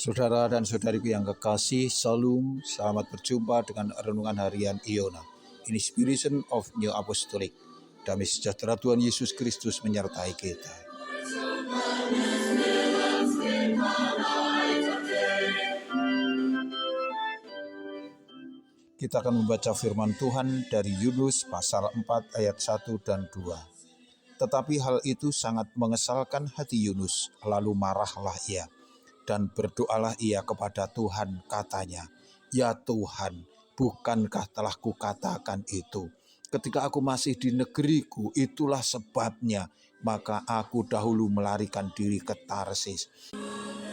Saudara dan saudariku yang kekasih, Salam, selamat berjumpa dengan Renungan Harian Iona. Inspiration of New Apostolic. Damai sejahtera Tuhan Yesus Kristus menyertai kita. Kita akan membaca firman Tuhan dari Yunus pasal 4 ayat 1 dan 2. Tetapi hal itu sangat mengesalkan hati Yunus, lalu marahlah ia. Dan berdoalah ia kepada Tuhan, katanya, "Ya Tuhan, bukankah telah kukatakan itu? Ketika aku masih di negeriku, itulah sebabnya, maka aku dahulu melarikan diri ke Tarsis.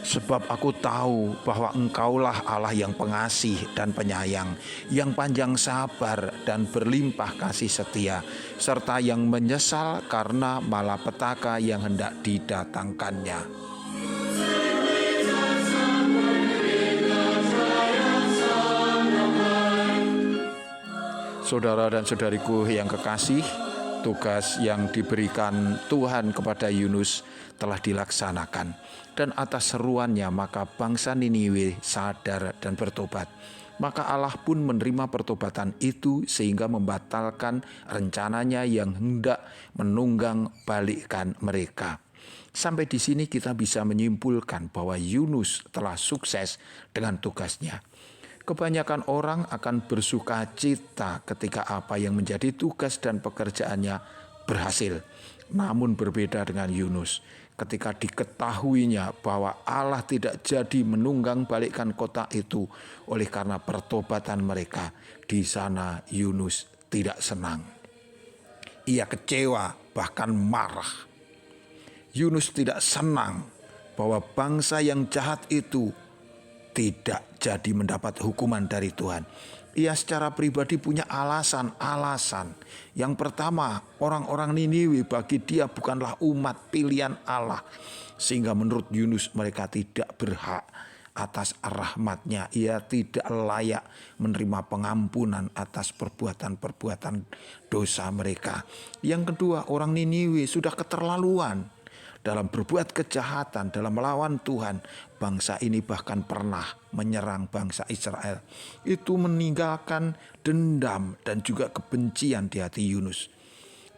Sebab aku tahu bahwa Engkaulah Allah yang pengasih dan penyayang, yang panjang sabar dan berlimpah kasih setia, serta yang menyesal karena malapetaka yang hendak didatangkannya." Saudara dan saudariku yang kekasih, tugas yang diberikan Tuhan kepada Yunus telah dilaksanakan. Dan atas seruannya maka bangsa Niniwe sadar dan bertobat. Maka Allah pun menerima pertobatan itu sehingga membatalkan rencananya yang hendak menunggang balikkan mereka. Sampai di sini kita bisa menyimpulkan bahwa Yunus telah sukses dengan tugasnya. Kebanyakan orang akan bersuka cita ketika apa yang menjadi tugas dan pekerjaannya berhasil. Namun berbeda dengan Yunus, ketika diketahuinya bahwa Allah tidak jadi menunggang balikkan kota itu oleh karena pertobatan mereka, di sana Yunus tidak senang. Ia kecewa, bahkan marah. Yunus tidak senang bahwa bangsa yang jahat itu tidak jadi mendapat hukuman dari Tuhan. Ia secara pribadi punya alasan-alasan. Yang pertama, orang-orang Niniwe bagi dia bukanlah umat pilihan Allah. Sehingga menurut Yunus mereka tidak berhak atas rahmat-Nya. Ia tidak layak menerima pengampunan atas perbuatan-perbuatan dosa mereka. Yang kedua, orang Niniwe sudah keterlaluan dalam berbuat kejahatan, dalam melawan Tuhan. Bangsa ini bahkan pernah menyerang bangsa Israel. Itu meninggalkan dendam dan juga kebencian di hati Yunus.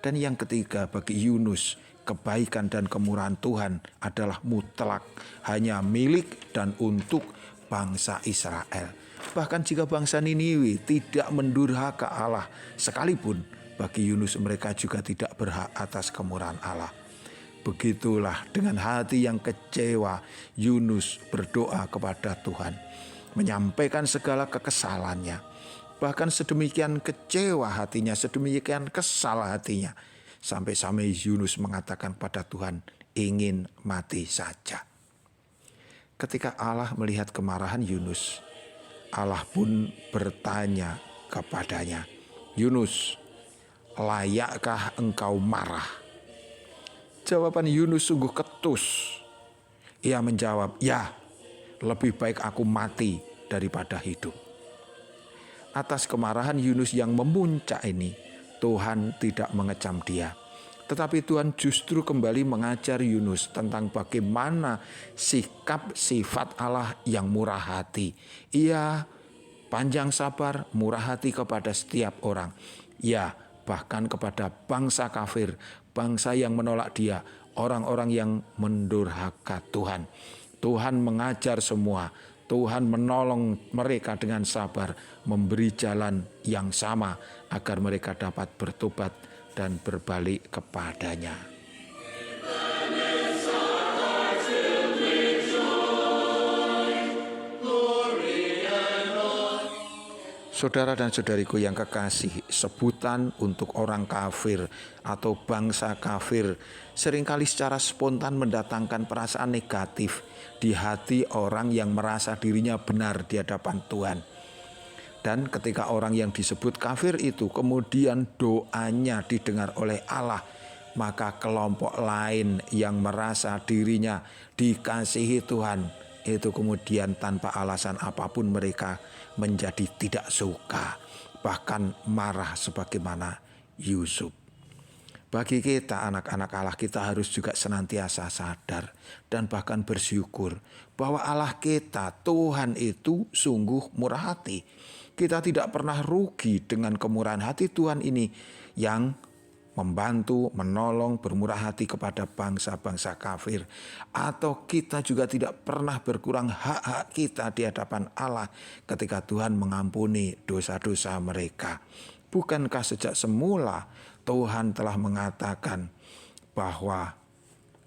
Dan yang ketiga, bagi Yunus, kebaikan dan kemurahan Tuhan adalah mutlak, hanya milik dan untuk bangsa Israel. Bahkan jika bangsa Niniwe tidak mendurhaka Allah sekalipun, bagi Yunus mereka juga tidak berhak atas kemurahan Allah. Begitulah dengan hati yang kecewa Yunus berdoa kepada Tuhan, menyampaikan segala kekesalannya. Bahkan sedemikian kecewa hatinya, sedemikian kesal hatinya, sampai-sampai Yunus mengatakan pada Tuhan, ingin mati saja. Ketika Allah melihat kemarahan Yunus, Allah pun bertanya kepadanya, "Yunus, layakkah engkau marah?" Jawaban Yunus sungguh ketus. Ia menjawab, "Ya, lebih baik aku mati daripada hidup." Atas kemarahan Yunus yang memuncak ini, Tuhan tidak mengecam dia. Tetapi Tuhan justru kembali mengajar Yunus tentang bagaimana sikap sifat Allah yang murah hati. Ia panjang sabar, murah hati kepada setiap orang. Ya, bahkan kepada bangsa kafir, bangsa yang menolak dia, orang-orang yang mendurhaka Tuhan. Tuhan mengajar semua, Tuhan menolong mereka dengan sabar, memberi jalan yang sama agar mereka dapat bertobat dan berbalik kepadanya. Saudara dan saudariku yang kekasih, sebutan untuk orang kafir atau bangsa kafir seringkali secara spontan mendatangkan perasaan negatif di hati orang yang merasa dirinya benar di hadapan Tuhan. Dan ketika orang yang disebut kafir itu kemudian doanya didengar oleh Allah, maka kelompok lain yang merasa dirinya dikasihi Tuhan itu kemudian tanpa alasan apapun mereka menjadi tidak suka, bahkan marah sebagaimana Yusuf. Bagi kita anak-anak Allah, kita harus juga senantiasa sadar dan bahkan bersyukur bahwa Allah kita, Tuhan itu sungguh murah hati. Kita tidak pernah rugi dengan kemurahan hati Tuhan ini yang membantu, menolong, bermurah hati kepada bangsa-bangsa kafir. Atau kita juga tidak pernah berkurang hak-hak kita di hadapan Allah ketika Tuhan mengampuni dosa-dosa mereka. Bukankah sejak semula Tuhan telah mengatakan bahwa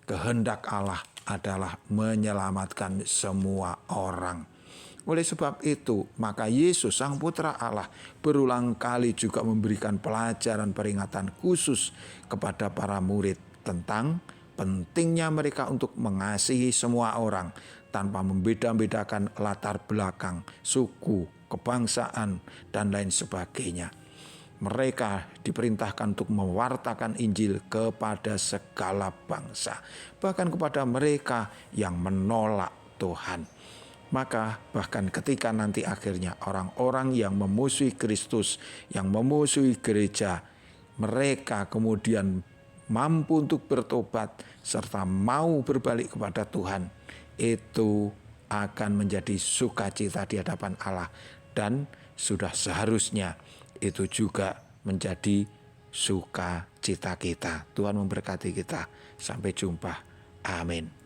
kehendak Allah adalah menyelamatkan semua orang. Oleh sebab itu, maka Yesus Sang Putra Allah berulang kali juga memberikan pelajaran peringatan khusus kepada para murid tentang pentingnya mereka untuk mengasihi semua orang tanpa membeda-bedakan latar belakang, suku, kebangsaan, dan lain sebagainya. Mereka diperintahkan untuk mewartakan Injil kepada segala bangsa, bahkan kepada mereka yang menolak Tuhan. Maka bahkan ketika nanti akhirnya orang-orang yang memusuhi Kristus, yang memusuhi gereja, mereka kemudian mampu untuk bertobat serta mau berbalik kepada Tuhan, itu akan menjadi sukacita di hadapan Allah, dan sudah seharusnya itu juga menjadi sukacita kita. Tuhan memberkati kita. Sampai jumpa. Amin.